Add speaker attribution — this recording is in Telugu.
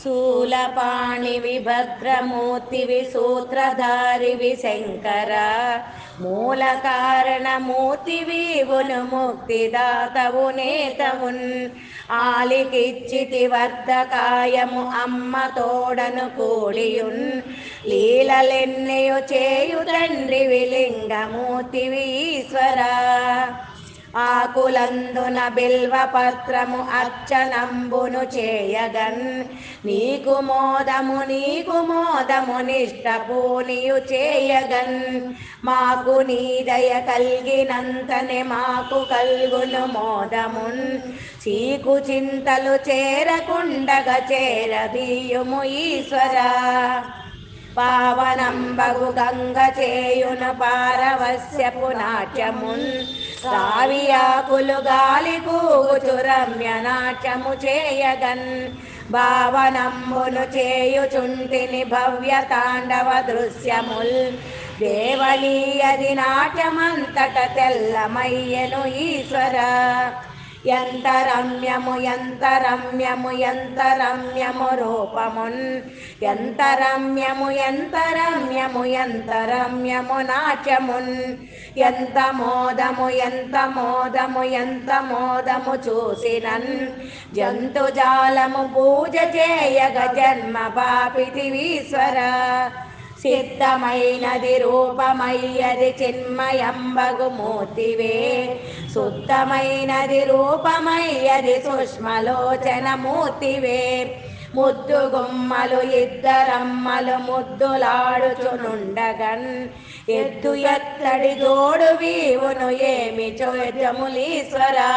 Speaker 1: శూలపాణివి భద్రమూర్తివి సూత్రధారివి శంకర మూల కారణమూర్తివి ఉను ముక్తిదాతవు నేతవున్ ఆలికిచ్చితి వర్ధకాయము అమ్మ తోడను కూడియున్ లీలలెన్నెయు చేయు తండ్రివి లింగమూర్తివి ఈశ్వరా ఆకులందున బిల్వపత్రము అర్చనంబును చేయగన్ నీకు మోదము నిష్టపూనియు చేయగన్ మాకు నీ దయ కలిగినంతనే మాకు కల్గును మోదమున్ చీకు చింతలు చేరకుండగ చేరదీయుము ఈశ్వరా పావనంబగు గంగ చేయున పారవస్యపు నాట్యమున్ రావియాకులు గాలి కూగుచు రమ్య నాట్యము చేయగన్ భావనంబును చేయుచుంటిని భవ్య తాండవ దృశ్యముల్ దేవనీయది నాట్యమంతట తెల్లమయ్యను ఈశ్వరా ఎంత రమ్యము ఎంత రమ్యము ఎంత రమ్యము రూపమున్ ఎంత రమ్యము ఎంత రమ్యము ఎంత రమ్యము నాట్యమున్ ఎంత మోదము ఎంత మోదము ఎంత మోదము చూసినన్ జంతు జాలము పూజ చేయగ జన్మ పాపితివీశ్వరా సిద్ధమైనది రూపమయ్యది చిన్మయంబగు మూర్తివే శుద్ధమైనది రూపమయ్యది సూక్ష్మలోచన మూర్తివే ముద్దు గుమ్మలు ఇద్దరమ్మలు ముద్దులాడుచునుండగన్ ఎద్దు ఎత్తడి జోడు వీవును ఏమి చోద్యములీశ్వరా